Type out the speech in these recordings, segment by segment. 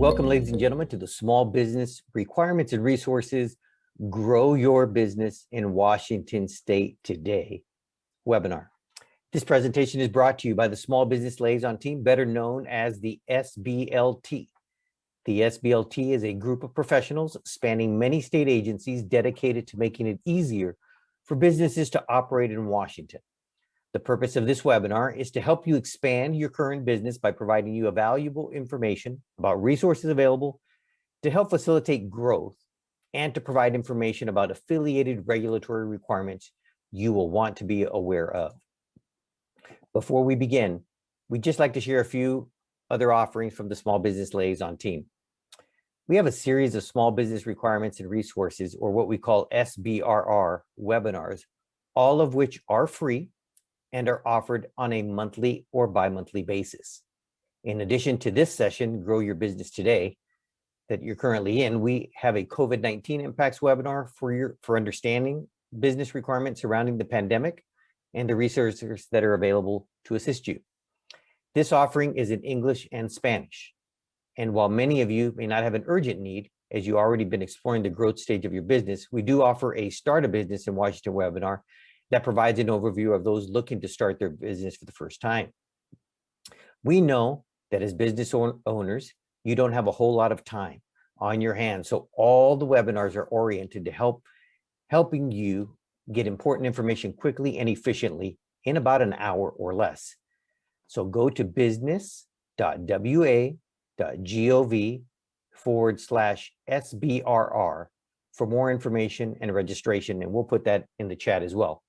Welcome, ladies and gentlemen, to the Small Business Requirements and Resources Grow Your Business in Washington State Today webinar. This presentation is brought to you by the Small Business Liaison Team, better known as the SBLT. The SBLT is a group of professionals spanning many state agencies dedicated to making it easier for businesses to operate in Washington. The purpose of this webinar is to help you expand your current business by providing you valuable information about resources available to help facilitate growth and to provide information about affiliated regulatory requirements you will want to be aware of. Before we begin, we'd just like to share a few other offerings from the Small Business Liaison Team. We have a series of small business requirements and resources, or what we call SBRR webinars, all of which are free and are offered on a monthly or bi-monthly basis. In addition to this session, Grow Your Business Today, that you're currently in, we have a COVID-19 impacts webinar for understanding business requirements surrounding the pandemic and the resources that are available to assist you. This offering is in English and Spanish. And while many of you may not have an urgent need, as you already been exploring the growth stage of your business, we do offer a Start a Business in Washington webinar that provides an overview of those looking to start their business for the first time. We know that as business owners, you don't have a whole lot of time on your hands. So all the webinars are oriented to helping you get important information quickly and efficiently in about an hour or less. So go to business.wa.gov/SBRR for more information and registration, and we'll put that in the chat as well.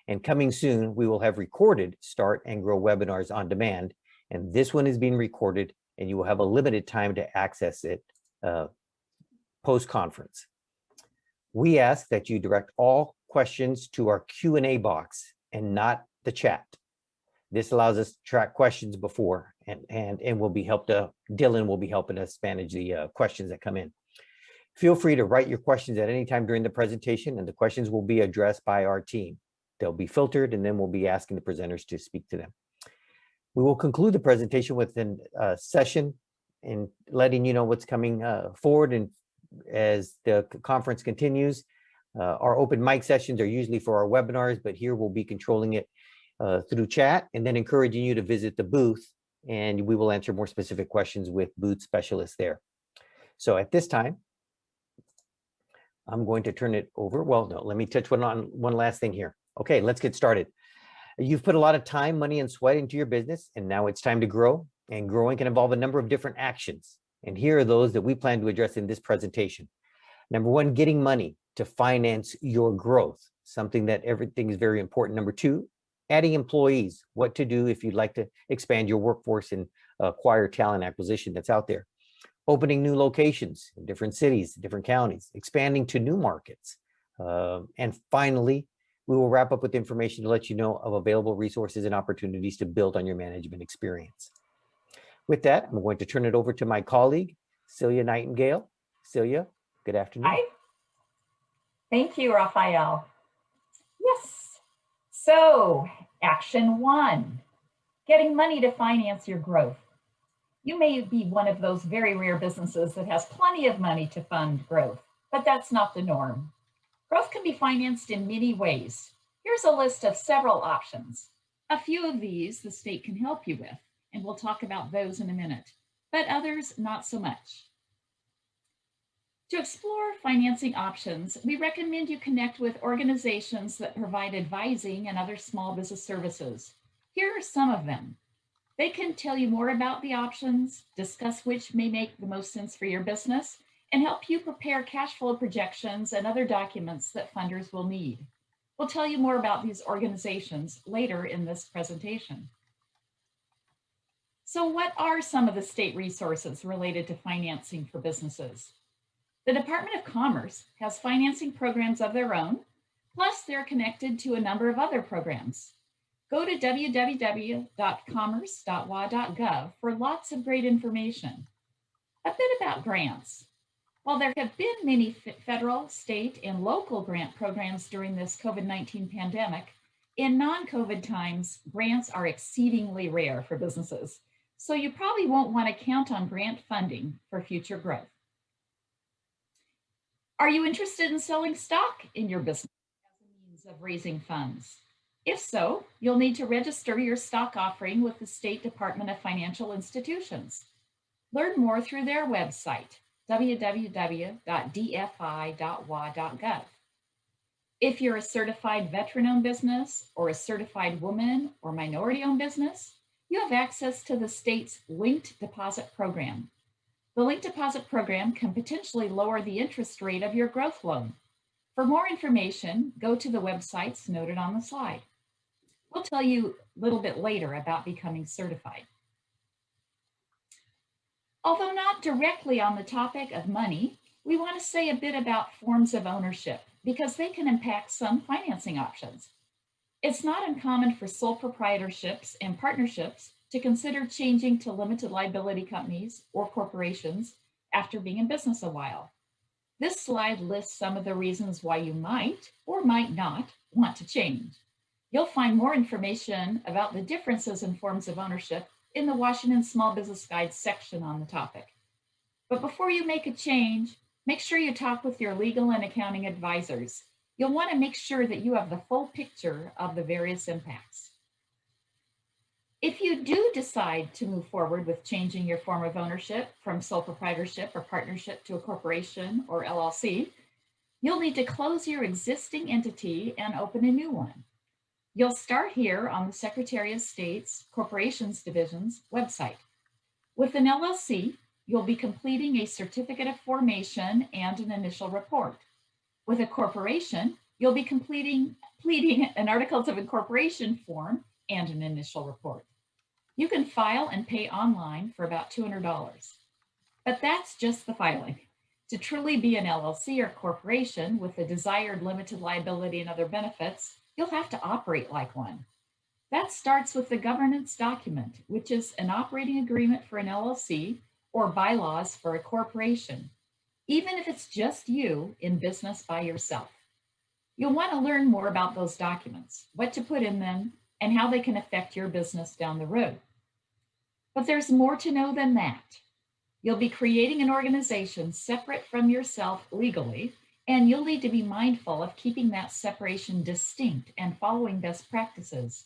And coming soon, we will have recorded Start and Grow webinars on demand. And this one is being recorded, and you will have a limited time to access it post-conference. We ask that you direct all questions to our Q&A box and not the chat. This allows us to track questions before, and we'll be Dylan will be helping us manage the questions that come in. Feel free to write your questions at any time during the presentation, and the questions will be addressed by our team. They'll be filtered, and then we'll be asking the presenters to speak to them. We will conclude the presentation with a session and letting you know what's coming forward. And as the conference continues, our open mic sessions are usually for our webinars, but here we'll be controlling it through chat and then encouraging you to visit the booth, and we will answer more specific questions with booth specialists there. So at this time, I'm going to turn it over. Well, no, let me touch on one last thing here. Okay, let's get started. You've put a lot of time, money, and sweat into your business, and now it's time to grow. And growing can involve a number of different actions. And here are those that we plan to address in this presentation. Number one, getting money to finance your growth, something that everything is very important. Number two, adding employees, what to do if you'd like to expand your workforce and acquire talent acquisition that's out there. Opening new locations in different cities, different counties, expanding to new markets. And finally, we will wrap up with information to let you know of available resources and opportunities to build on your management experience. With that, I'm going to turn it over to my colleague, Celia Nightingale. Celia, good afternoon. Hi. Thank you, Rafael. Yes. So, action one, getting money to finance your growth. You may be one of those very rare businesses that has plenty of money to fund growth, but that's not the norm. Growth can be financed in many ways. Here's a list of several options. A few of these the state can help you with, and we'll talk about those in a minute, but others not so much. To explore financing options, we recommend you connect with organizations that provide advising and other small business services. Here are some of them. They can tell you more about the options, discuss which may make the most sense for your business, and help you prepare cash flow projections and other documents that funders will need. We'll tell you more about these organizations later in this presentation. So what are some of the state resources related to financing for businesses? The Department of Commerce has financing programs of their own, plus they're connected to a number of other programs. Go to www.commerce.wa.gov for lots of great information. A bit about grants. While there have been many federal, state, and local grant programs during this COVID-19 pandemic, in non-COVID times, grants are exceedingly rare for businesses. so you probably won't want to count on grant funding for future growth. Are you interested in selling stock in your business as a means of raising funds? If so, you'll need to register your stock offering with the State Department of Financial Institutions. Learn more through their website, www.dfi.wa.gov. If you're a certified veteran-owned business or a certified woman or minority-owned business, you have access to the state's linked deposit program. The linked deposit program can potentially lower the interest rate of your growth loan. For more information, go to the websites noted on the slide. We'll tell you a little bit later about becoming certified. Although not directly on the topic of money, we want to say a bit about forms of ownership because they can impact some financing options. It's not uncommon for sole proprietorships and partnerships to consider changing to limited liability companies or corporations after being in business a while. This slide lists some of the reasons why you might or might not want to change. You'll find more information about the differences in forms of ownership in the Washington Small Business Guide section on the topic. But before you make a change, make sure you talk with your legal and accounting advisors. You'll want to make sure that you have the full picture of the various impacts. If you do decide to move forward with changing your form of ownership from sole proprietorship or partnership to a corporation or LLC, you'll need to close your existing entity and open a new one. You'll start here on the Secretary of State's Corporations Division's website. With an LLC, you'll be completing a certificate of formation and an initial report. With a corporation, you'll be completing an Articles of Incorporation form and an initial report. You can file and pay online for about $200, but that's just the filing. To truly be an LLC or corporation with the desired limited liability and other benefits, you'll have to operate like one. That starts with the governance document, which is an operating agreement for an LLC or bylaws for a corporation, even if it's just you in business by yourself. You'll want to learn more about those documents, what to put in them, and how they can affect your business down the road. But there's more to know than that. You'll be creating an organization separate from yourself legally, and you'll need to be mindful of keeping that separation distinct and following best practices.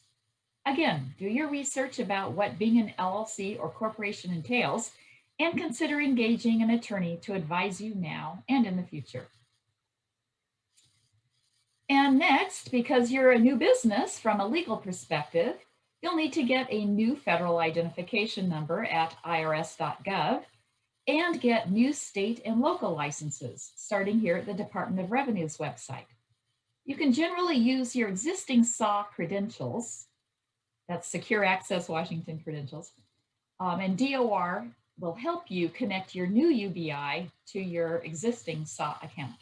Again, do your research about what being an LLC or corporation entails, and consider engaging an attorney to advise you now and in the future. And next, because you're a new business from a legal perspective, you'll need to get a new federal identification number at irs.gov and get new state and local licenses, starting here at the Department of Revenue's website. You can generally use your existing SAW credentials, that's Secure Access Washington credentials, and DOR will help you connect your new UBI to your existing SAW account.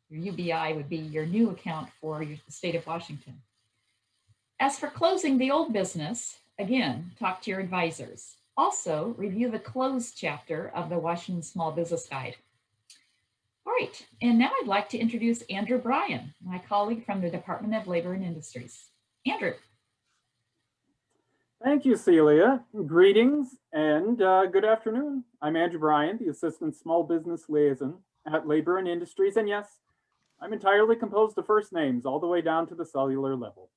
Your UBI would be your new account for the state of Washington. As for closing the old business, again, talk to your advisors. Also, review the closed chapter of the Washington Small Business Guide. All right, and now I'd like to introduce Andrew Bryan, my colleague from the Department of Labor and Industries. Andrew. Thank you, Celia. Greetings and good afternoon. I'm Andrew Bryan, the Assistant Small Business Liaison at Labor and Industries. And yes, I'm entirely composed of first names all the way down to the cellular level.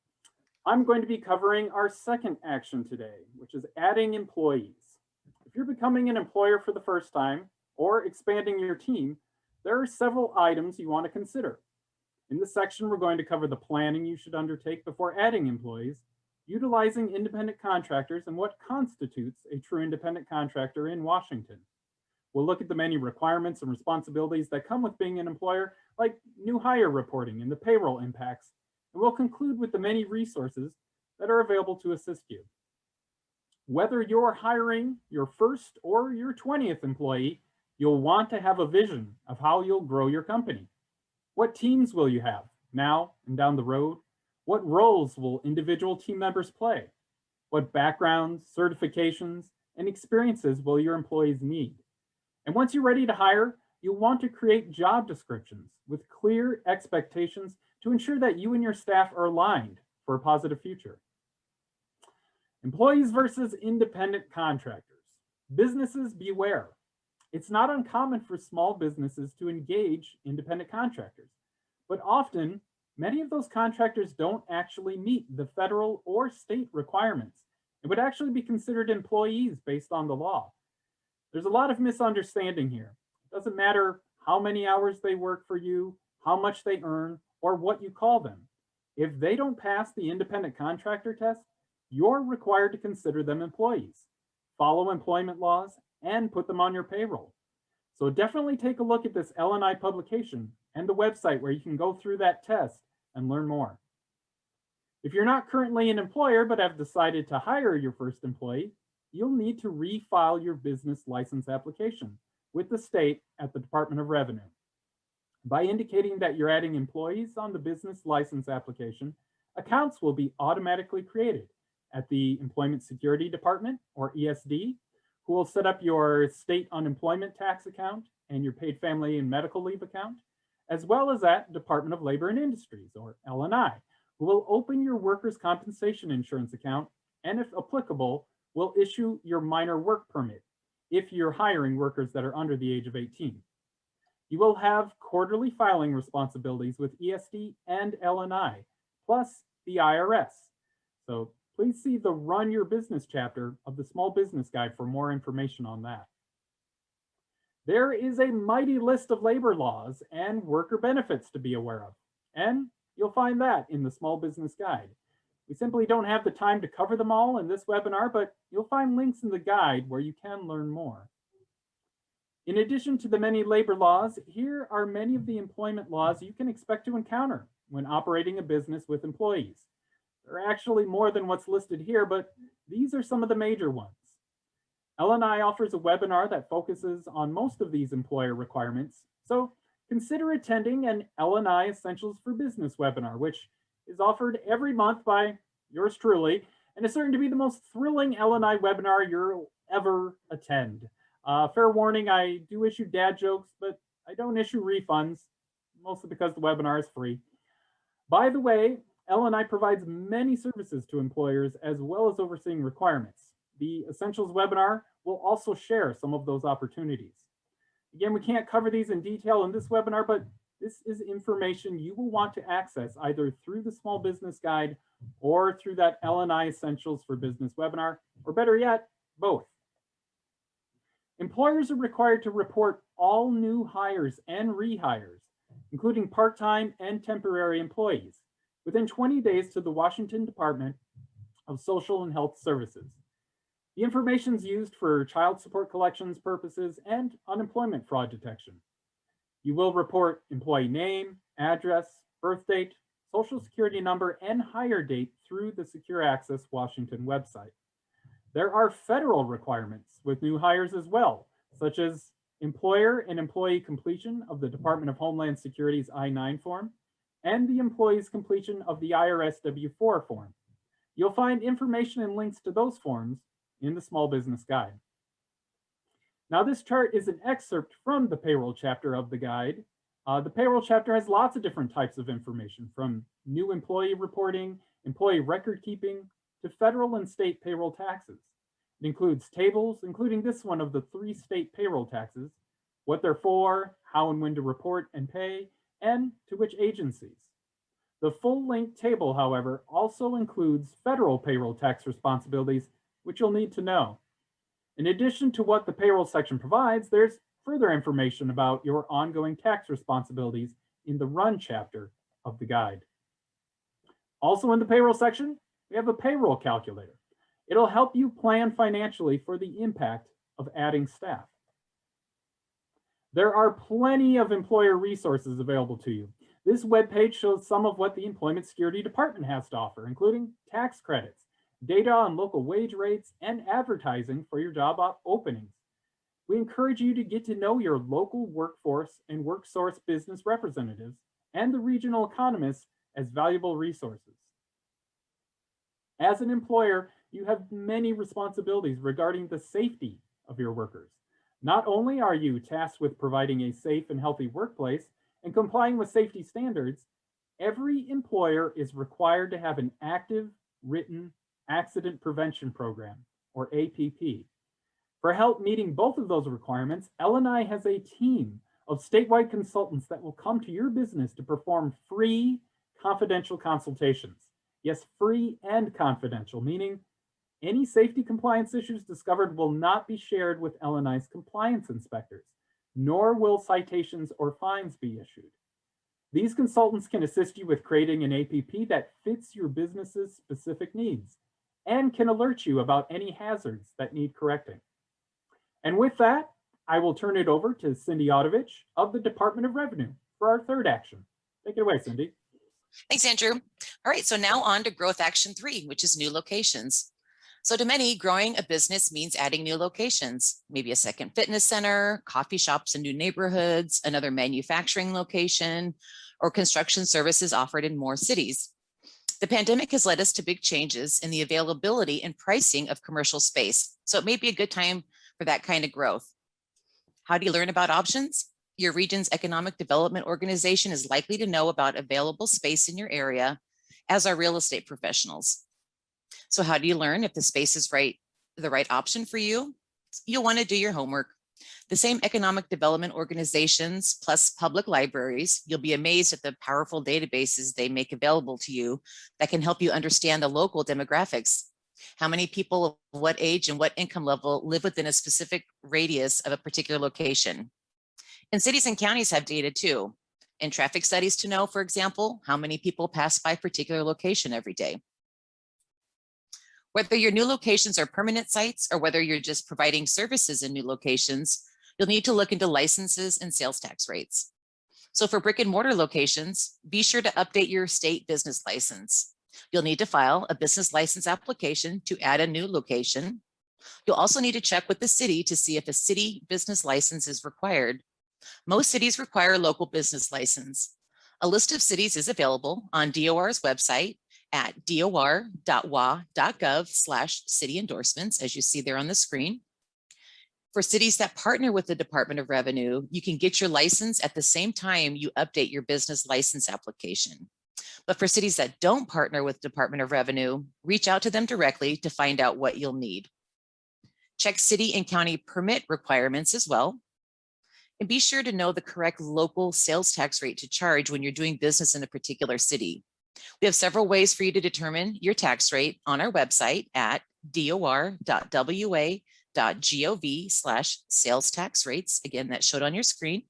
I'm going to be covering our second action today, which is adding employees. If you're becoming an employer for the first time or expanding your team, there are several items you want to consider. In this section, we're going to cover the planning you should undertake before adding employees, utilizing independent contractors, and what constitutes a true independent contractor in Washington. We'll look at the many requirements and responsibilities that come with being an employer, like new hire reporting and the payroll impacts, and we'll conclude with the many resources that are available to assist you. Whether you're hiring your first or your 20th employee, you'll want to have a vision of how you'll grow your company. What teams will you have now and down the road? What roles will individual team members play? What backgrounds, certifications, and experiences will your employees need? And once you're ready to hire, you'll want to create job descriptions with clear expectations to ensure that you and your staff are aligned for a positive future. Employees versus independent contractors. Businesses beware. It's not uncommon for small businesses to engage independent contractors, but often many of those contractors don't actually meet the federal or state requirements and would actually be considered employees based on the law. There's a lot of misunderstanding here. It doesn't matter how many hours they work for you, how much they earn, or what you call them. If they don't pass the independent contractor test, you're required to consider them employees, follow employment laws, and put them on your payroll. So definitely take a look at this L&I publication and the website where you can go through that test and learn more. If you're not currently an employer but have decided to hire your first employee, you'll need to refile your business license application with the state at the Department of Revenue. By indicating that you're adding employees on the business license application, accounts will be automatically created at the Employment Security Department, or ESD, who will set up your state unemployment tax account and your paid family and medical leave account, as well as at Department of Labor and Industries, or L&I, who will open your workers' compensation insurance account and, if applicable, will issue your minor work permit if you're hiring workers that are under the age of 18. You will have quarterly filing responsibilities with ESD and L&I, plus the IRS. So please see the Run Your Business chapter of the Small Business Guide for more information on that. There is a mighty list of labor laws and worker benefits to be aware of, and you'll find that in the Small Business Guide. We simply don't have the time to cover them all in this webinar, but you'll find links in the guide where you can learn more. In addition to the many labor laws, here are many of the employment laws you can expect to encounter when operating a business with employees. There are actually more than what's listed here, but these are some of the major ones. L&I offers a webinar that focuses on most of these employer requirements, so consider attending an L&I Essentials for Business webinar, which is offered every month by yours truly, and is certain to be the most thrilling L&I webinar you'll ever attend. Fair warning, I do issue dad jokes, but I don't issue refunds, mostly because the webinar is free. By the way, L&I provides many services to employers as well as overseeing requirements. The Essentials webinar will also share some of those opportunities. Again, we can't cover these in detail in this webinar, but this is information you will want to access either through the Small Business Guide or through that L&I Essentials for Business webinar, or better yet, both. Employers are required to report all new hires and rehires, including part-time and temporary employees, within 20 days to the Washington Department of Social and Health Services. The information is used for child support collections purposes and unemployment fraud detection. You will report employee name, address, birth date, social security number, and hire date through the Secure Access Washington website. There are federal requirements with new hires as well, such as employer and employee completion of the Department of Homeland Security's I-9 form and the employee's completion of the IRS W-4 form. You'll find information and links to those forms in the Small Business Guide. Now, this chart is an excerpt from the payroll chapter of the guide. The payroll chapter has lots of different types of information, from new employee reporting, employee record keeping, to federal and state payroll taxes. It includes tables, including this one of the 3 state payroll taxes, what they're for, how and when to report and pay, and to which agencies. The full-length table, however, also includes federal payroll tax responsibilities, which you'll need to know. In addition to what the payroll section provides, there's further information about your ongoing tax responsibilities in the Run chapter of the guide. Also in the payroll section, we have a payroll calculator. It'll help you plan financially for the impact of adding staff. There are plenty of employer resources available to you. This webpage shows some of what the Employment Security Department has to offer, including tax credits, data on local wage rates, and advertising for your job openings. We encourage you to get to know your local workforce and WorkSource business representatives and the regional economists as valuable resources. As an employer, you have many responsibilities regarding the safety of your workers. Not only are you tasked with providing a safe and healthy workplace and complying with safety standards, every employer is required to have an active, written, Accident Prevention Program, or APP. For help meeting both of those requirements, L&I has a team of statewide consultants that will come to your business to perform free confidential consultations. Yes, free and confidential, meaning any safety compliance issues discovered will not be shared with L&I's compliance inspectors, nor will citations or fines be issued. These consultants can assist you with creating an APP that fits your business's specific needs and can alert you about any hazards that need correcting. And with that, I will turn it over to Cindy Autochovich of the Department of Revenue for our third action. Take it away, Cindy. Thanks, Andrew. All right, so now on to growth action 3, which is new locations. So to many, growing a business means adding new locations, maybe a second fitness center, coffee shops in new neighborhoods, another manufacturing location, or construction services offered in more cities. The pandemic has led us to big changes in the availability and pricing of commercial space, so it may be a good time for that kind of growth. How do you learn about options? Your region's economic development organization is likely to know about available space in your area, as are real estate professionals. So how do you learn if the space is the right option for you? You'll want to do your homework. The same economic development organizations plus public libraries, you'll be amazed at the powerful databases they make available to you that can help you understand the local demographics. How many people of what age and what income level live within a specific radius of a particular location? And cities and counties have data too. And traffic studies to know, for example, how many people pass by a particular location every day. Whether your new locations are permanent sites or whether you're just providing services in new locations, you'll need to look into licenses and sales tax rates. So for brick and mortar locations, be sure to update your state business license. You'll need to file a business license application to add a new location. You'll also need to check with the city to see if a city business license is required. Most cities require a local business license. A list of cities is available on DOR's website at dor.wa.gov/city endorsements, as you see there on the screen. For cities that partner with the Department of Revenue, you can get your license at the same time you update your business license application. But for cities that don't partner with Department of Revenue, reach out to them directly to find out what you'll need. Check city and county permit requirements as well. And be sure to know the correct local sales tax rate to charge when you're doing business in a particular city. We have several ways for you to determine your tax rate on our website at dor.wa.gov/sales tax rates. Again, that's showed on your screen,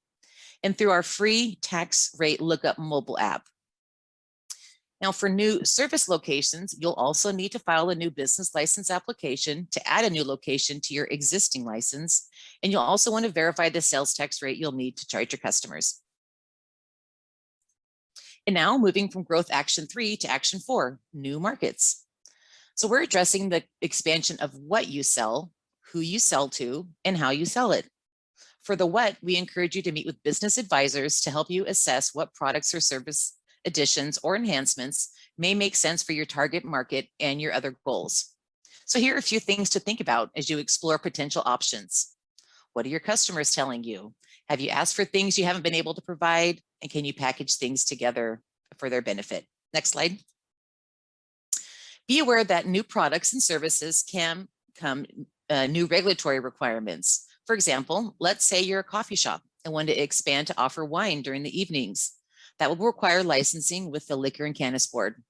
and through our free tax rate lookup mobile app. Now, for new service locations, you'll also need to file a new business license application to add a new location to your existing license, and you'll also want to verify the sales tax rate you'll need to charge your customers. And now moving from growth action 3 to action 4, new markets. So we're addressing the expansion of what you sell, who you sell to, and how you sell it. For the what, we encourage you to meet with business advisors to help you assess what products or service additions or enhancements may make sense for your target market and your other goals. So here are a few things to think about as you explore potential options. What are your customers telling you? Have you asked for things you haven't been able to provide? And can you package things together for their benefit? Next slide. Be aware that new products and services can come new regulatory requirements. For example, let's say you're a coffee shop and want to expand to offer wine during the evenings. That will require licensing with the Liquor and Cannabis Board.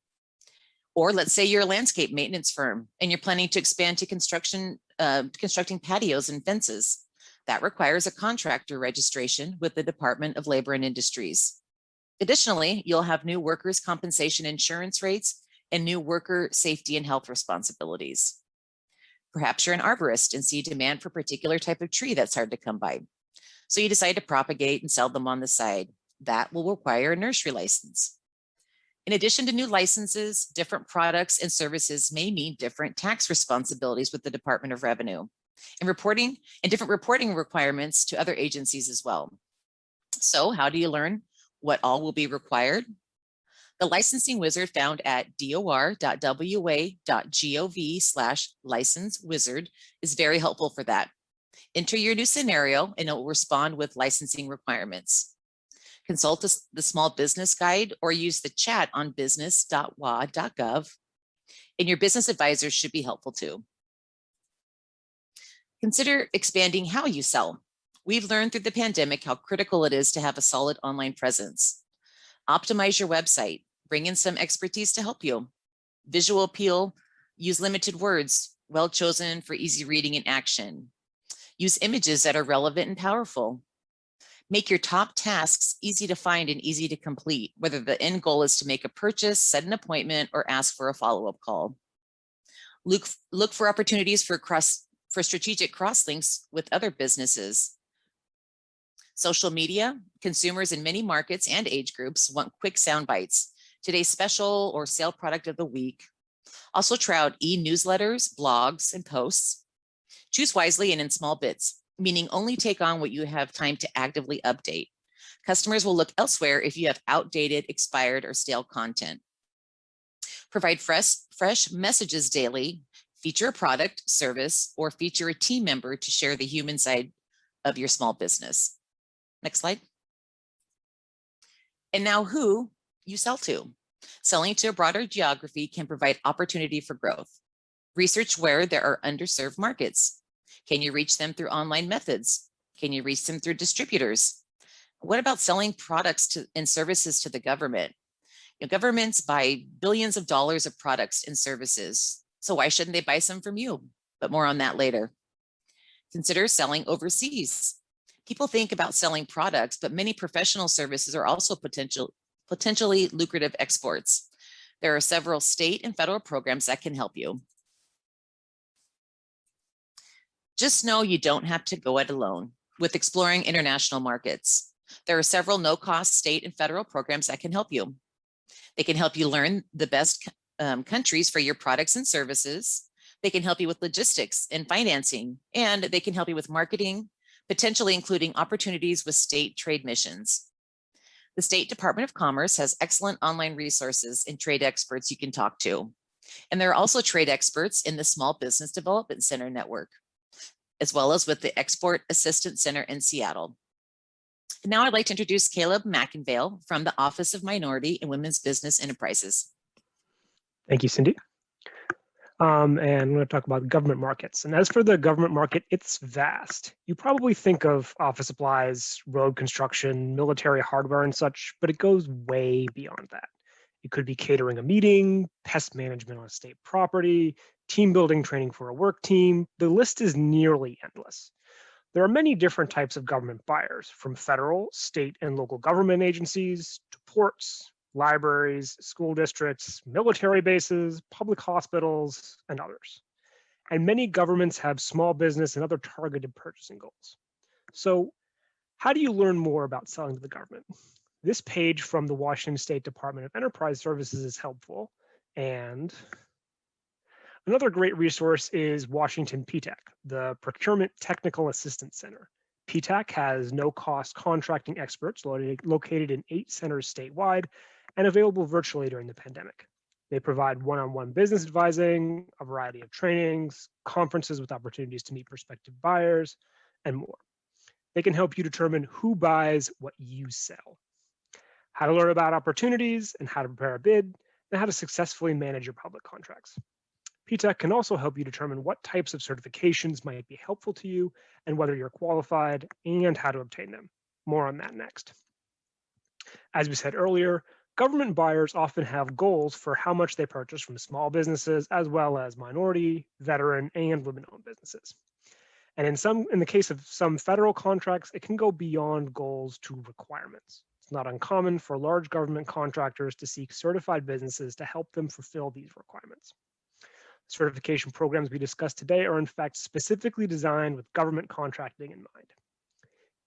Or let's say you're a landscape maintenance firm and you're planning to expand to constructing patios and fences. That requires a contractor registration with the Department of Labor and Industries. Additionally, you'll have new workers' compensation insurance rates and new worker safety and health responsibilities. Perhaps you're an arborist and see demand for a particular type of tree that's hard to come by. So you decide to propagate and sell them on the side. That will require a nursery license. In addition to new licenses, different products and services may mean different tax responsibilities with the Department of Revenue and different reporting requirements to other agencies as well. So how do you learn what all will be required? The licensing wizard found at dor.wa.gov/license wizard is very helpful for that. Enter your new scenario and it will respond with licensing requirements. Consult the small business guide or use the chat on business.wa.gov. and your business advisors should be helpful too. Consider expanding how you sell. We've learned through the pandemic how critical it is to have a solid online presence. Optimize your website, bring in some expertise to help you. Visual appeal, use limited words, well chosen for easy reading and action. Use images that are relevant and powerful. Make your top tasks easy to find and easy to complete, whether the end goal is to make a purchase, set an appointment, or ask for a follow-up call. Look for opportunities for strategic cross-links with other businesses. Social media, consumers in many markets and age groups want quick sound bites, today's special or sale product of the week. Also try out e-newsletters, blogs, and posts. Choose wisely and in small bits, meaning only take on what you have time to actively update. Customers will look elsewhere if you have outdated, expired, or stale content. Provide fresh messages daily, feature a product, service, or feature a team member to share the human side of your small business. Next slide. And now who you sell to. Selling to a broader geography can provide opportunity for growth. Research where there are underserved markets. Can you reach them through online methods? Can you reach them through distributors? What about selling products and services to the government? Governments buy billions of dollars of products and services. So why shouldn't they buy some from you? But more on that later. Consider selling overseas. People think about selling products, but many professional services are also potentially lucrative exports. There are several state and federal programs that can help you. Just know you don't have to go it alone with exploring international markets. There are several no-cost state and federal programs that can help you. They can help you learn the best countries for your products and services. They can help you with logistics and financing, and they can help you with marketing, potentially including opportunities with state trade missions. The State Department of Commerce has excellent online resources and trade experts you can talk to. And there are also trade experts in the Small Business Development Center network, as well as with the Export Assistance Center in Seattle. And now I'd like to introduce Caleb McInvale from the Office of Minority and Women's Business Enterprises. Thank you, Cindy. And I'm going to talk about government markets. And as for the government market, it's vast. You probably think of office supplies, road construction, military hardware and such, but it goes way beyond that. It could be catering a meeting, pest management on state property, team building training for a work team. The list is nearly endless. There are many different types of government buyers, from federal, state, and local government agencies to ports, libraries, school districts, military bases, public hospitals, and others. And many governments have small business and other targeted purchasing goals. So how do you learn more about selling to the government? This page from the Washington State Department of Enterprise Services is helpful. And another great resource is Washington PTAC, the Procurement Technical Assistance Center. PTAC has no-cost contracting experts located in 8 centers statewide and available virtually during the pandemic. They provide one-on-one business advising, a variety of trainings, conferences with opportunities to meet prospective buyers, and more. They can help you determine who buys what you sell, how to learn about opportunities and how to prepare a bid, and how to successfully manage your public contracts. PTAC can also help you determine what types of certifications might be helpful to you and whether you're qualified and how to obtain them. More on that next. As we said earlier, government buyers often have goals for how much they purchase from small businesses, as well as minority, veteran, and women-owned businesses. And in the case of some federal contracts, it can go beyond goals to requirements. It's not uncommon for large government contractors to seek certified businesses to help them fulfill these requirements. Certification programs we discussed today are in fact specifically designed with government contracting in mind.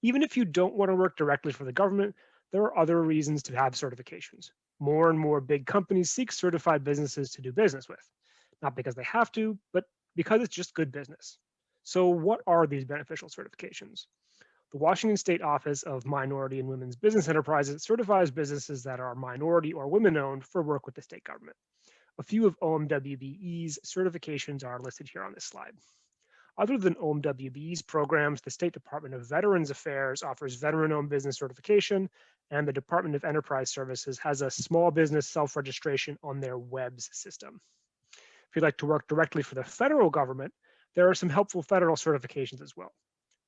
Even if you don't want to work directly for the government, there are other reasons to have certifications. More and more big companies seek certified businesses to do business with, not because they have to, but because it's just good business. So what are these beneficial certifications? The Washington State Office of Minority and Women's Business Enterprises certifies businesses that are minority or women-owned for work with the state government. A few of OMWBE's certifications are listed here on this slide. Other than OMWBE's programs, the State Department of Veterans Affairs offers veteran-owned business certification, and the Department of Enterprise Services has a small business self-registration on their WEBS system. If you'd like to work directly for the federal government, there are some helpful federal certifications as well.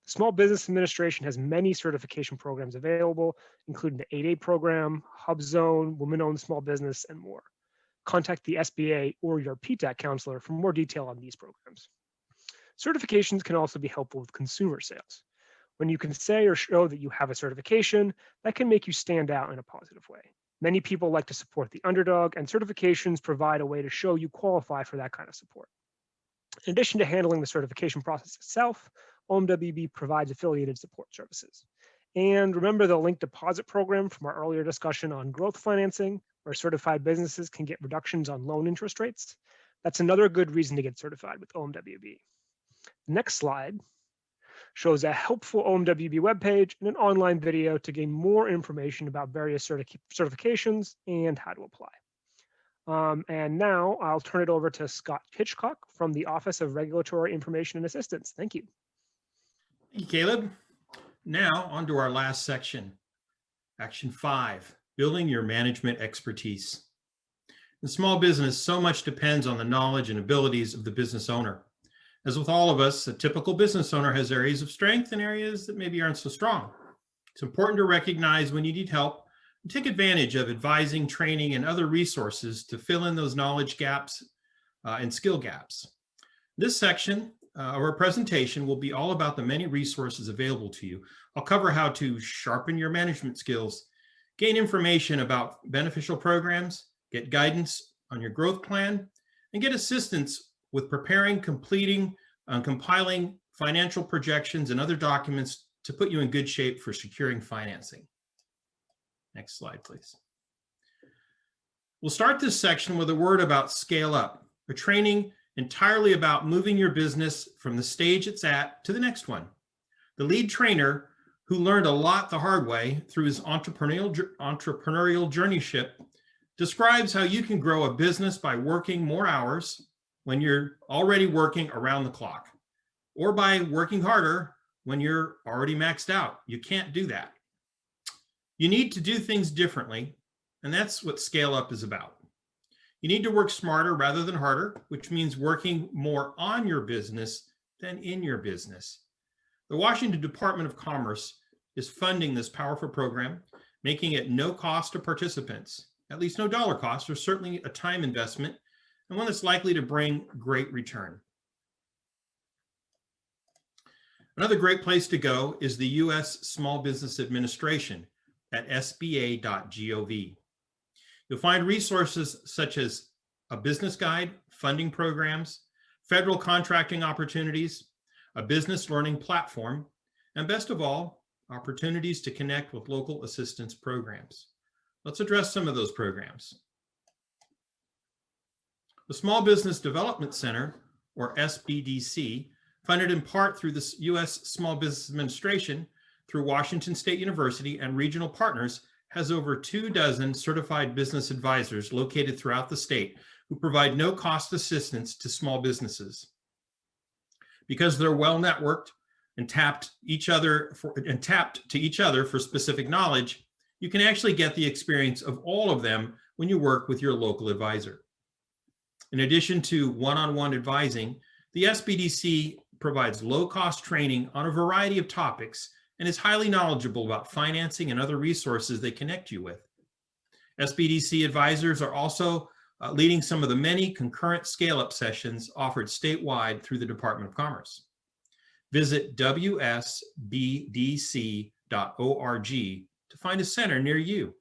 The Small Business Administration has many certification programs available, including the 8A program, HubZone, Women-Owned Small Business, and more. Contact the SBA or your PTAC counselor for more detail on these programs. Certifications can also be helpful with consumer sales. When you can say or show that you have a certification, that can make you stand out in a positive way. Many people like to support the underdog, and certifications provide a way to show you qualify for that kind of support. In addition to handling the certification process itself, OMWB provides affiliated support services. And remember the link deposit program from our earlier discussion on growth financing, where certified businesses can get reductions on loan interest rates. That's another good reason to get certified with OMWB. The next slide shows a helpful OMWB webpage and an online video to gain more information about various certifications and how to apply. And now I'll turn it over to Scott Hitchcock from the Office of Regulatory Information and Assistance. Thank you. Thank you, Caleb. Now on to our last section, Action 5, building your management expertise. In small business, so much depends on the knowledge and abilities of the business owner. As with all of us, a typical business owner has areas of strength and areas that maybe aren't so strong. It's important to recognize when you need help and take advantage of advising, training, and other resources to fill in those knowledge gaps and skill gaps. This section of our presentation will be all about the many resources available to you. I'll cover how to sharpen your management skills, gain information about beneficial programs, get guidance on your growth plan, and get assistance with preparing, completing, and compiling financial projections and other documents to put you in good shape for securing financing. Next slide, please. We'll start this section with a word about Scale Up, a training entirely about moving your business from the stage it's at to the next one. The lead trainer, who learned a lot the hard way through his entrepreneurial journeyship, describes how you can grow a business by working more hours when you're already working around the clock, or by working harder when you're already maxed out. You can't do that. You need to do things differently, and that's what Scale Up is about. You need to work smarter rather than harder, which means working more on your business than in your business. The Washington Department of Commerce is funding this powerful program, making it no cost to participants, at least no dollar cost, or certainly a time investment, and one that's likely to bring great return. Another great place to go is the U.S. Small Business Administration at sba.gov. You'll find resources such as a business guide, funding programs, federal contracting opportunities, a business learning platform, and best of all, opportunities to connect with local assistance programs. Let's address some of those programs. The Small Business Development Center, or SBDC, funded in part through the U.S. Small Business Administration, through Washington State University and regional partners, has over 24 certified business advisors located throughout the state who provide no-cost assistance to small businesses. Because they're well networked and tapped to each other for specific knowledge, you can actually get the experience of all of them when you work with your local advisor. In addition to one-on-one advising, the SBDC provides low-cost training on a variety of topics and is highly knowledgeable about financing and other resources they connect you with. SBDC advisors are also leading some of the many concurrent scale-up sessions offered statewide through the Department of Commerce. Visit wsbdc.org to find a center near you.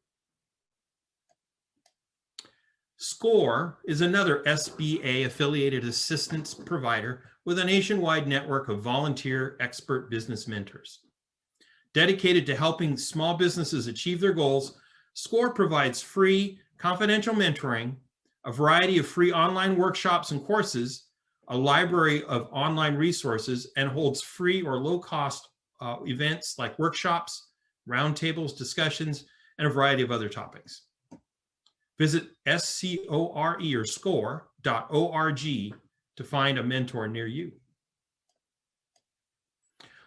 SCORE is another SBA affiliated assistance provider with a nationwide network of volunteer expert business mentors. Dedicated to helping small businesses achieve their goals, SCORE provides free, confidential mentoring, a variety of free online workshops and courses, a library of online resources, and holds free or low-cost events like workshops, roundtables, discussions, and a variety of other topics. Visit SCORE or score.org to find a mentor near you.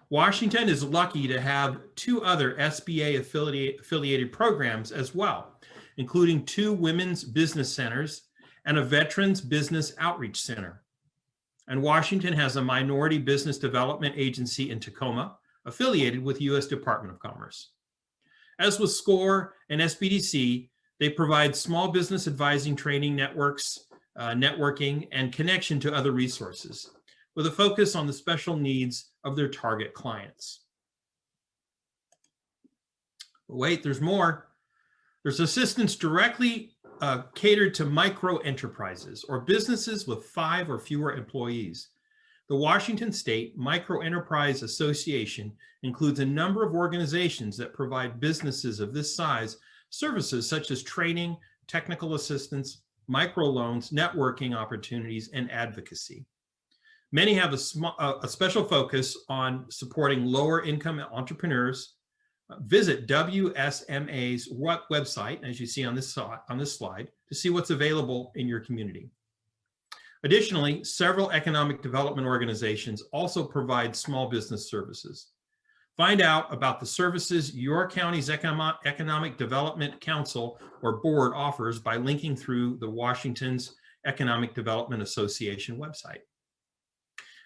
Washington is lucky to have 2 other SBA affiliated programs as well, including 2 women's business centers and a Veterans Business Outreach Center. And Washington has a minority business development agency in Tacoma, affiliated with U.S. Department of Commerce. As with SCORE and SBDC, they provide small business advising training networks, networking, and connection to other resources, with a focus on the special needs of their target clients. Wait, there's more. There's assistance directly catered to micro enterprises or businesses with 5 or fewer employees. The Washington State Micro Enterprise Association includes a number of organizations that provide businesses of this size services such as training, technical assistance, microloans, networking opportunities, and advocacy. Many have a special focus on supporting lower income entrepreneurs. Visit WSMA's website, as you see on this slide, to see what's available in your community. Additionally, several economic development organizations also provide small business services. Find out about the services your county's Economic Development Council or board offers by linking through the Washington's Economic Development Association website.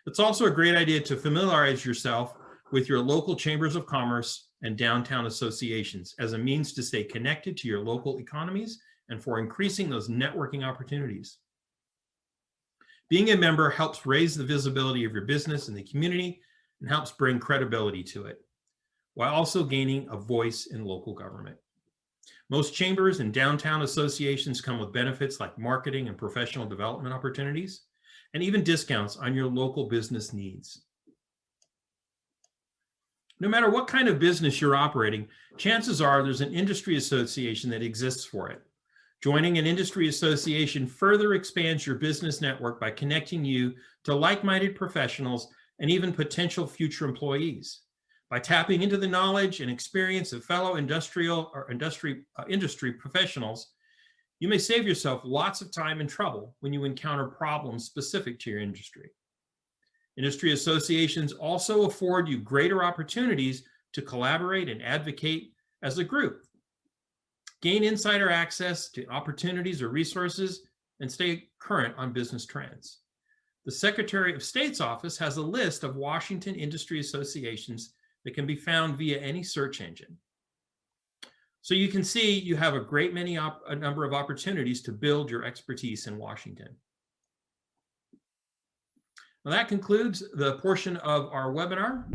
It's also a great idea to familiarize yourself with your local chambers of commerce and downtown associations as a means to stay connected to your local economies and for increasing those networking opportunities. Being a member helps raise the visibility of your business in the community and helps bring credibility to it, while also gaining a voice in local government. Most chambers and downtown associations come with benefits like marketing and professional development opportunities, and even discounts on your local business needs. No matter what kind of business you're operating, chances are there's an industry association that exists for it. Joining an industry association further expands your business network by connecting you to like-minded professionals and even potential future employees. By tapping into the knowledge and experience of fellow industry professionals, you may save yourself lots of time and trouble when you encounter problems specific to your industry. Industry associations also afford you greater opportunities to collaborate and advocate as a group. Gain insider access to opportunities or resources and stay current on business trends. The Secretary of State's office has a list of Washington industry associations that can be found via any search engine. So you can see you have a number of opportunities to build your expertise in Washington. Well, that concludes the portion of our webinar.